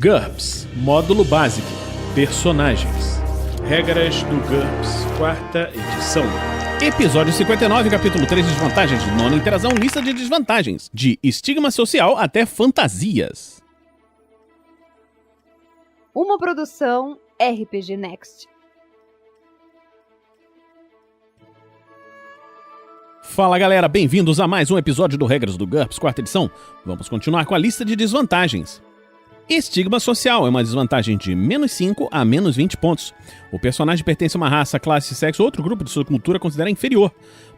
GURPS, Módulo Básico, Personagens. Regras do GURPS, 4ª edição. Episódio 59, capítulo 3, Desvantagens de Nona Interação, lista de desvantagens. De estigma social até fantasias. Uma produção RPG Next. Fala galera, bem-vindos a mais um episódio do Regras do GURPS, 4ª edição. Vamos continuar com a lista de desvantagens. Estigma social é uma desvantagem de -5 a -20 pontos. O personagem pertence a uma raça, classe, sexo ou outro grupo de sua cultura considera inferior.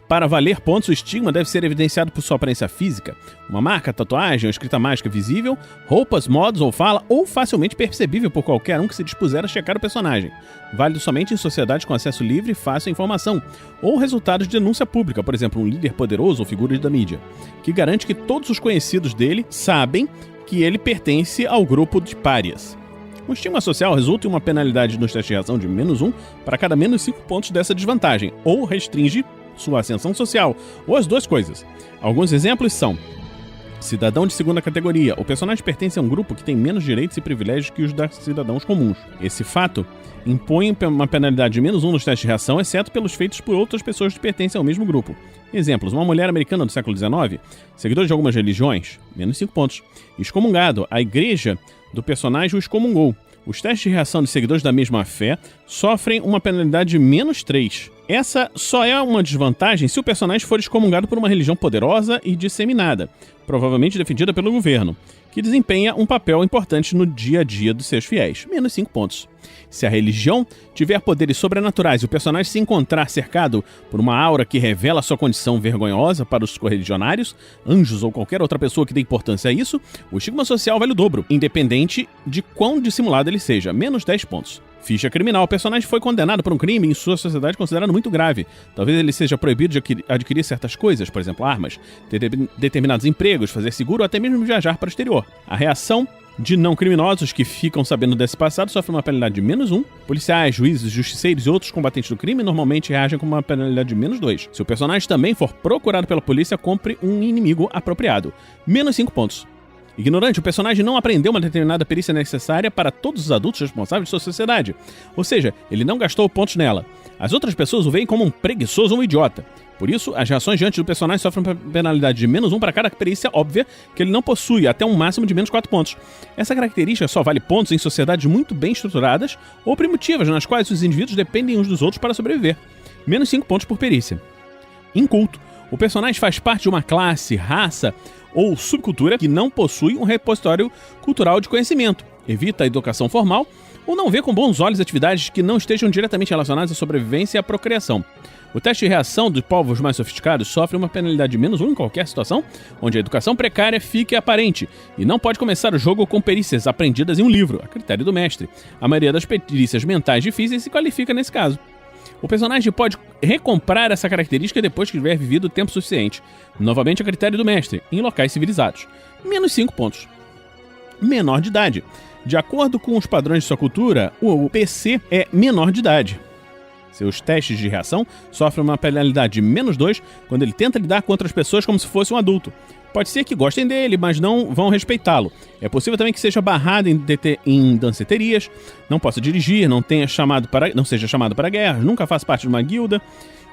Para valer pontos, o estigma deve ser evidenciado por sua aparência física, uma marca, tatuagem ou escrita mágica visível, roupas, modos ou fala, ou facilmente percebível por qualquer um que se dispuser a checar o personagem. Válido somente em sociedades com acesso livre e fácil à informação, ou resultados de denúncia pública, por exemplo, um líder poderoso ou figuras da mídia, que garante que todos os conhecidos dele sabem que ele pertence ao grupo de párias. O estigma social resulta em uma penalidade nos testes de reação de -1 para cada -5 pontos dessa desvantagem, ou restringe sua ascensão social, ou as duas coisas. Alguns exemplos são: cidadão de segunda categoria. O personagem pertence a um grupo que tem menos direitos e privilégios que os das cidadãos comuns. Esse fato impõe uma penalidade de -1 nos testes de reação, exceto pelos feitos por outras pessoas que pertencem ao mesmo grupo. Exemplos: uma mulher americana do século XIX, seguidor de algumas religiões, -5 pontos. Excomungado, a igreja do personagem o excomungou. Os testes de reação de seguidores da mesma fé sofrem uma penalidade de -3. Essa só é uma desvantagem se o personagem for excomungado por uma religião poderosa e disseminada, provavelmente defendida pelo governo, que desempenha um papel importante no dia a dia dos seus fiéis, -5 pontos. Se a religião tiver poderes sobrenaturais e o personagem se encontrar cercado por uma aura que revela sua condição vergonhosa para os correligionários, anjos ou qualquer outra pessoa que dê importância a isso, o estigma social vale o dobro, independente de quão dissimulado ele seja, -10 pontos. Ficha criminal. O personagem foi condenado por um crime em sua sociedade considerado muito grave. Talvez ele seja proibido de adquirir certas coisas, por exemplo, armas, ter determinados empregos, fazer seguro ou até mesmo viajar para o exterior. A reação de não criminosos que ficam sabendo desse passado sofre uma penalidade de -1. Policiais, juízes, justiceiros e outros combatentes do crime normalmente reagem com uma penalidade de -2. Se o personagem também for procurado pela polícia, compre um inimigo apropriado, -5 pontos. Ignorante, o personagem não aprendeu uma determinada perícia necessária para todos os adultos responsáveis de sua sociedade. Ou seja, ele não gastou pontos nela. As outras pessoas o veem como um preguiçoso ou um idiota. Por isso, as reações diante do personagem sofrem uma penalidade de -1 para cada perícia óbvia que ele não possui, até um máximo de -4 pontos. Essa característica só vale pontos em sociedades muito bem estruturadas ou primitivas, nas quais os indivíduos dependem uns dos outros para sobreviver. -5 pontos por perícia. Inculto. O personagem faz parte de uma classe, raça ou subcultura que não possui um repositório cultural de conhecimento, evita a educação formal ou não vê com bons olhos atividades que não estejam diretamente relacionadas à sobrevivência e à procriação. O teste de reação dos povos mais sofisticados sofre uma penalidade de -1 em qualquer situação onde a educação precária fique aparente e não pode começar o jogo com perícias aprendidas em um livro, a critério do mestre. A maioria das perícias mentais difíceis se qualifica nesse caso. O personagem pode recomprar essa característica depois que tiver vivido o tempo suficiente, novamente a critério do mestre, em locais civilizados. -5 pontos. Menor de idade. De acordo com os padrões de sua cultura, o PC é menor de idade. Seus testes de reação sofrem uma penalidade de -2 quando ele tenta lidar com outras pessoas como se fosse um adulto. Pode ser que gostem dele, mas não vão respeitá-lo. É possível também que seja barrado em danceterias, não possa dirigir, não seja chamado para guerras, nunca faça parte de uma guilda.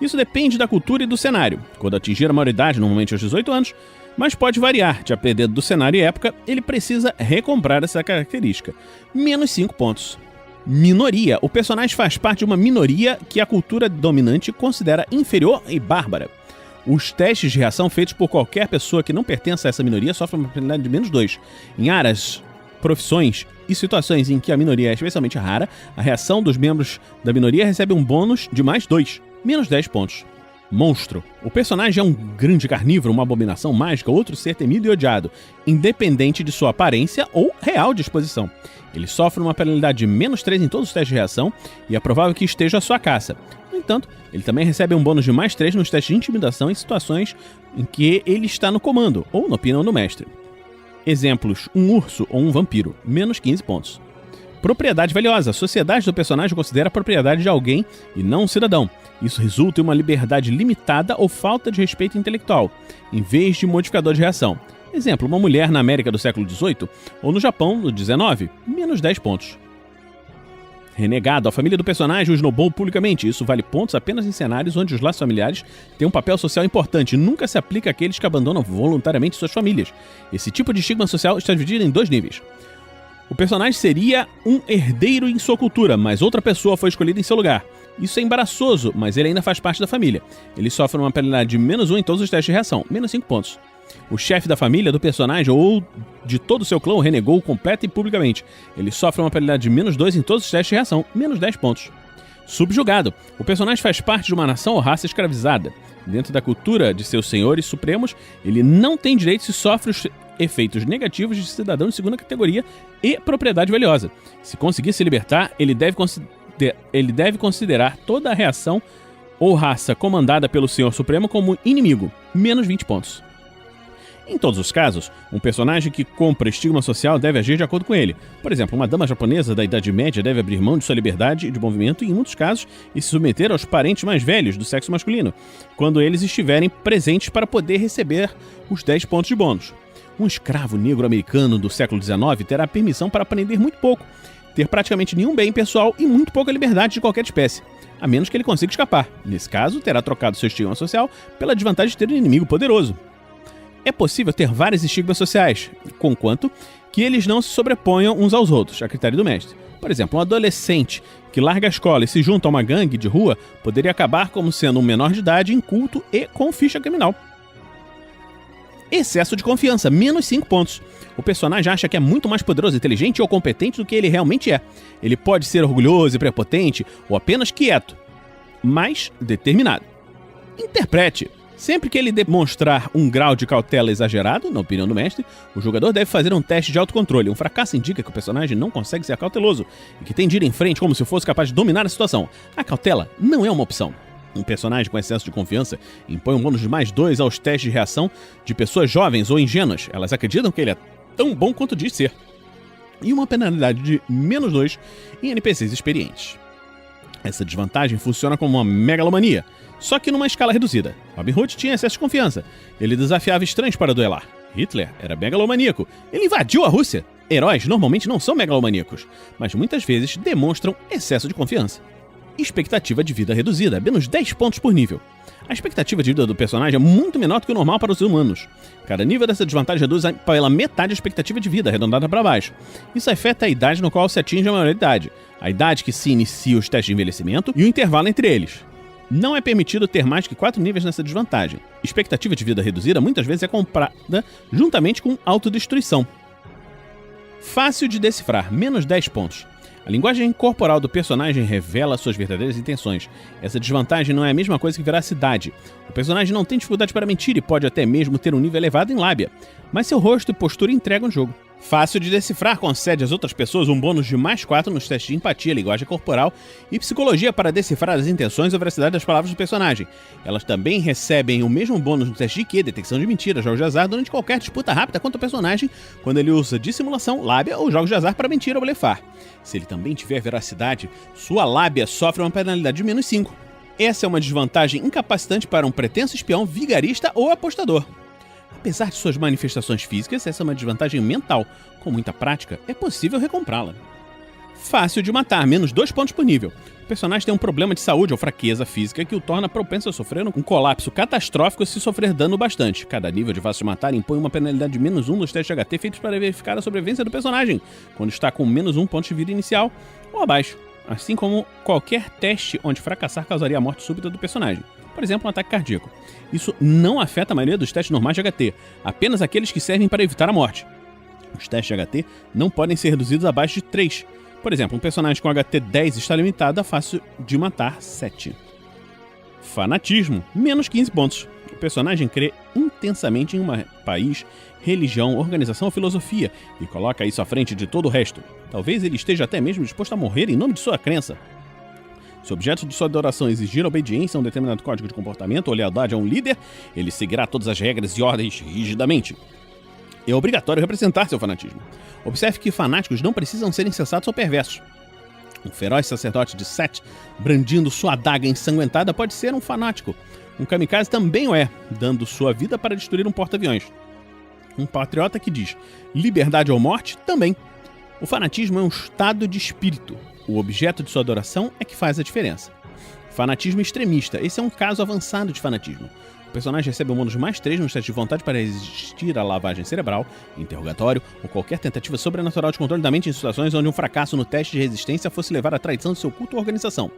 Isso depende da cultura e do cenário. Quando atingir a maioridade, normalmente aos 18 anos, mas pode variar, de dependendo do cenário e época, ele precisa recomprar essa característica. -5 pontos. Minoria. O personagem faz parte de uma minoria que a cultura dominante considera inferior e bárbara. Os testes de reação feitos por qualquer pessoa que não pertença a essa minoria sofrem uma penalidade de -2. Em áreas, profissões e situações em que a minoria é especialmente rara, a reação dos membros da minoria recebe um bônus de +2, -10 pontos. Monstro. O personagem é um grande carnívoro, uma abominação mágica, outro ser temido e odiado, independente de sua aparência ou real disposição. Ele sofre uma penalidade de -3 em todos os testes de reação e é provável que esteja à sua caça. No entanto, ele também recebe um bônus de +3 nos testes de intimidação em situações em que ele está no comando ou na opinião do mestre. Exemplos: um urso ou um vampiro, -15 pontos. Propriedade valiosa. A sociedade do personagem considera a propriedade de alguém e não um cidadão. Isso resulta em uma liberdade limitada ou falta de respeito intelectual, em vez de modificador de reação. Exemplo, uma mulher na América do século XVIII ou no Japão do XIX, menos 10 pontos. Renegado, a família do personagem o esnobou publicamente. Isso vale pontos apenas em cenários onde os laços familiares têm um papel social importante. Nunca se aplica àqueles que abandonam voluntariamente suas famílias. Esse tipo de estigma social está dividido em 2 níveis. O personagem seria um herdeiro em sua cultura, mas outra pessoa foi escolhida em seu lugar. Isso é embaraçoso, mas ele ainda faz parte da família. Ele sofre uma penalidade de menos 1 em todos os testes de reação, menos 5 pontos. O chefe da família do personagem ou de todo o seu clã o renegou completa e publicamente. Ele sofre uma penalidade de menos 2 em todos os testes de reação, menos 10 pontos. Subjugado. O personagem faz parte de uma nação ou raça escravizada. Dentro da cultura de seus senhores supremos, ele não tem direitos e sofre os efeitos negativos de cidadão de segunda categoria e propriedade valiosa. Se conseguir se libertar, ele deve considerar toda a reação ou raça comandada pelo Senhor Supremo como inimigo, menos 20 pontos. Em todos os casos, um personagem que compra estigma social deve agir de acordo com ele. Por exemplo, uma dama japonesa da Idade Média deve abrir mão de sua liberdade de movimento em muitos casos e se submeter aos parentes mais velhos do sexo masculino, quando eles estiverem presentes para poder receber os 10 pontos de bônus. Um escravo negro americano do século XIX terá permissão para aprender muito pouco, ter praticamente nenhum bem pessoal e muito pouca liberdade de qualquer espécie, a menos que ele consiga escapar. Nesse caso, terá trocado seu estigma social pela desvantagem de ter um inimigo poderoso. É possível ter vários estigmas sociais, conquanto que eles não se sobreponham uns aos outros, a critério do mestre. Por exemplo, um adolescente que larga a escola e se junta a uma gangue de rua poderia acabar como sendo um menor de idade, inculto e com ficha criminal. Excesso de confiança, menos 5 pontos. O personagem acha que é muito mais poderoso, inteligente ou competente do que ele realmente é. Ele pode ser orgulhoso e prepotente ou apenas quieto, mas determinado. Interprete. Sempre que ele demonstrar um grau de cautela exagerado, na opinião do mestre, o jogador deve fazer um teste de autocontrole. Um fracasso indica que o personagem não consegue ser cauteloso e que tem de ir em frente como se fosse capaz de dominar a situação. A cautela não é uma opção. Um personagem com excesso de confiança impõe um bônus de mais 2 aos testes de reação de pessoas jovens ou ingênuas. Elas acreditam que ele é tão bom quanto diz ser. E uma penalidade de menos 2 em NPCs experientes. Essa desvantagem funciona como uma megalomania, só que numa escala reduzida. Robin Hood tinha excesso de confiança. Ele desafiava estranhos para duelar. Hitler era megalomaníaco. Ele invadiu a Rússia. Heróis normalmente não são megalomaníacos, mas muitas vezes demonstram excesso de confiança. Expectativa de vida reduzida, menos 10 pontos por nível. A expectativa de vida do personagem é muito menor do que o normal para os humanos. Cada nível dessa desvantagem reduz pela metade a expectativa de vida, arredondada para baixo. Isso afeta a idade no qual se atinge a maioridade, a idade que se inicia os testes de envelhecimento e o intervalo entre eles. Não é permitido ter mais que 4 níveis nessa desvantagem. Expectativa de vida reduzida muitas vezes é comprada juntamente com autodestruição. Fácil de decifrar, menos 10 pontos. A linguagem corporal do personagem revela suas verdadeiras intenções. Essa desvantagem não é a mesma coisa que veracidade. O personagem não tem dificuldade para mentir e pode até mesmo ter um nível elevado em lábia, mas seu rosto e postura entregam o jogo. Fácil de decifrar, concede às outras pessoas um bônus de mais 4 nos testes de empatia, linguagem corporal e psicologia para decifrar as intenções e a veracidade das palavras do personagem. Elas também recebem o mesmo bônus no teste de IQ, detecção de mentiras, jogos de azar, durante qualquer disputa rápida contra o personagem, quando ele usa dissimulação, lábia ou jogos de azar para mentir ou blefar. Se ele também tiver veracidade, sua lábia sofre uma penalidade de menos 5. Essa é uma desvantagem incapacitante para um pretenso espião, vigarista ou apostador. Apesar de suas manifestações físicas, essa é uma desvantagem mental. Com muita prática, é possível recomprá-la. Fácil de matar, menos 2 pontos por nível. O personagem tem um problema de saúde ou fraqueza física que o torna propenso a sofrer um colapso catastrófico se sofrer dano bastante. Cada nível de fácil de matar impõe uma penalidade de menos 1 nos testes de HT feitos para verificar a sobrevivência do personagem, quando está com menos 1 ponto de vida inicial ou abaixo, assim como qualquer teste onde fracassar causaria a morte súbita do personagem. Por exemplo, um ataque cardíaco. Isso não afeta a maioria dos testes normais de HT, apenas aqueles que servem para evitar a morte. Os testes de HT não podem ser reduzidos abaixo de 3. Por exemplo, um personagem com HT 10 está limitado a fácil de matar 7. Fanatismo, menos 15 pontos. O personagem crê intensamente em um país, religião, organização ou filosofia e coloca isso à frente de todo o resto. Talvez ele esteja até mesmo disposto a morrer em nome de sua crença. Se o objeto de sua adoração exigir obediência a um determinado código de comportamento ou lealdade a um líder, ele seguirá todas as regras e ordens rigidamente. É obrigatório representar seu fanatismo. Observe que fanáticos não precisam ser insensatos ou perversos. Um feroz sacerdote de Set, brandindo sua adaga ensanguentada, pode ser um fanático. Um kamikaze também o é, dando sua vida para destruir um porta-aviões. Um patriota que diz liberdade ou morte, também. O fanatismo é um estado de espírito. O objeto de sua adoração é que faz a diferença. Fanatismo extremista. Esse é um caso avançado de fanatismo. O personagem recebe um bônus mais 3 no teste de vontade para resistir à lavagem cerebral, interrogatório ou qualquer tentativa sobrenatural de controle da mente em situações onde um fracasso no teste de resistência fosse levar à traição de seu culto ou organização.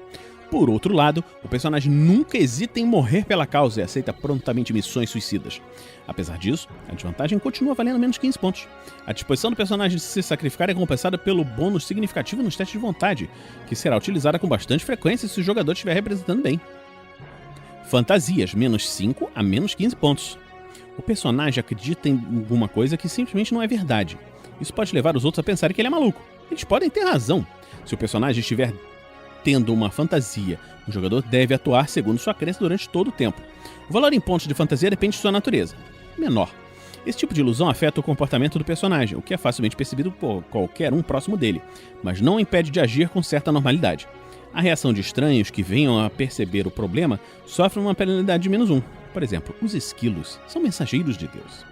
Por outro lado, o personagem nunca hesita em morrer pela causa e aceita prontamente missões suicidas. Apesar disso, a desvantagem continua valendo menos 15 pontos. A disposição do personagem de se sacrificar é compensada pelo bônus significativo nos testes de vontade, que será utilizada com bastante frequência se o jogador estiver representando bem. Fantasias, menos 5 a menos 15 pontos. O personagem acredita em alguma coisa que simplesmente não é verdade. Isso pode levar os outros a pensarem que ele é maluco. Eles podem ter razão. Se o personagem estiver tendo uma fantasia, o jogador deve atuar segundo sua crença durante todo o tempo. O valor em pontos de fantasia depende de sua natureza. Menor. Esse tipo de ilusão afeta o comportamento do personagem, o que é facilmente percebido por qualquer um próximo dele, mas não o impede de agir com certa normalidade. A reação de estranhos que venham a perceber o problema sofre uma penalidade de menos 1. Por exemplo, os esquilos são mensageiros de Deus.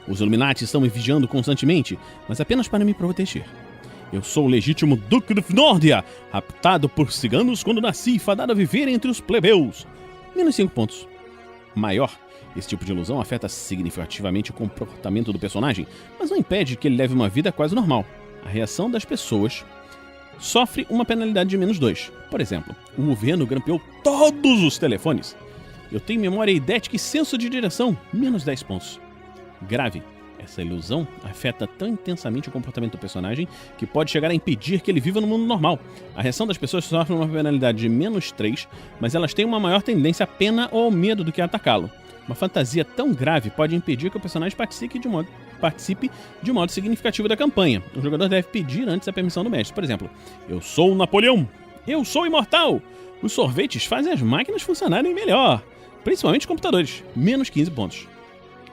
Os Illuminati estão me vigiando constantemente, mas apenas para me proteger. Eu sou o legítimo Duque de Finórdia, raptado por ciganos quando nasci e fadado a viver entre os plebeus. Menos 5 pontos. Maior. Esse tipo de ilusão afeta significativamente o comportamento do personagem, mas não impede que ele leve uma vida quase normal. A reação das pessoas sofre uma penalidade de menos 2. Por exemplo, o governo grampeou todos os telefones. Eu tenho memória idética e senso de direção. Menos 10 pontos. Grave. Essa ilusão afeta tão intensamente o comportamento do personagem que pode chegar a impedir que ele viva no mundo normal. A reação das pessoas sofre uma penalidade de menos 3, mas elas têm uma maior tendência à pena ou ao medo do que a atacá-lo. Uma fantasia tão grave pode impedir que o personagem participe de modo significativo da campanha. O jogador deve pedir antes a permissão do mestre. Por exemplo, eu sou o Napoleão. Eu sou imortal. Os sorvetes fazem as máquinas funcionarem melhor, principalmente os computadores. Menos 15 pontos.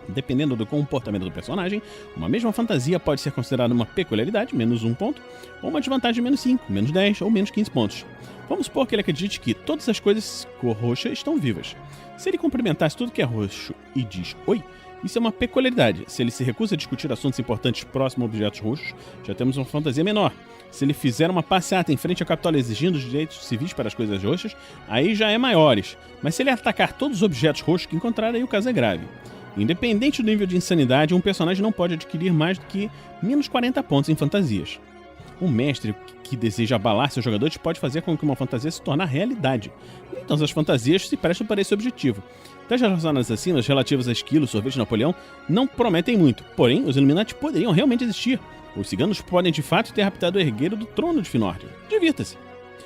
Dependendo do comportamento do personagem, uma mesma fantasia pode ser considerada uma peculiaridade, menos 1 ponto, ou uma desvantagem, menos 5, menos 10 ou menos 15 pontos. Vamos supor que ele acredite que todas as coisas cor roxa estão vivas. Se ele cumprimentasse tudo que é roxo e diz oi, isso é uma peculiaridade. Se ele se recusa a discutir assuntos importantes próximo a objetos roxos, já temos uma fantasia menor. Se ele fizer uma passeata em frente ao Capitólio exigindo os direitos civis para as coisas roxas, aí já é maiores. Mas se ele atacar todos os objetos roxos que encontrar, aí o caso é grave. Independente do nível de insanidade, um personagem não pode adquirir mais do que menos 40 pontos em fantasias. Um mestre que deseja abalar seus jogadores pode fazer com que uma fantasia se torne realidade. Então as fantasias se prestam para esse objetivo. Das relacionadas acima, as relativas a esquilo, sorvete e Napoleão, não prometem muito. Porém, os Illuminati poderiam realmente existir. Os ciganos podem de fato ter raptado o herdeiro do trono de Finórdia. Divirta-se.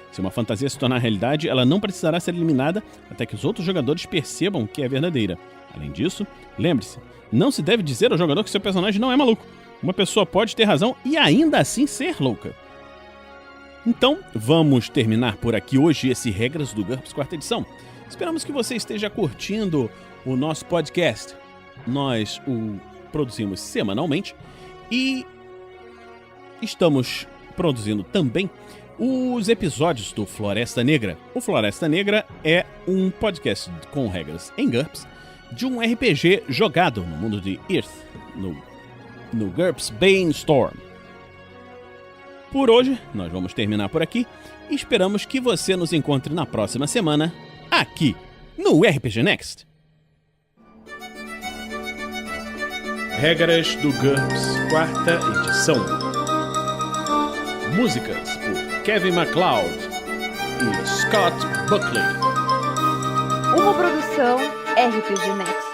Se uma fantasia se tornar realidade, ela não precisará ser eliminada até que os outros jogadores percebam que é verdadeira. Além disso, lembre-se, não se deve dizer ao jogador que seu personagem não é maluco. Uma pessoa pode ter razão e ainda assim ser louca. Então, vamos terminar por aqui hoje esse Regras do GURPS 4ª edição. Esperamos que você esteja curtindo o nosso podcast. Nós o produzimos semanalmente e estamos produzindo também os episódios do Floresta Negra. O Floresta Negra é um podcast com regras em GURPS de um RPG jogado no mundo de Earth, no GURPS Bainstorm. Por hoje, nós vamos terminar por aqui e esperamos que você nos encontre na próxima semana, aqui no RPG Next. Regras do GURPS 4ª edição. Músicas por Kevin MacLeod e Scott Buckley. Uma produção RPG Next.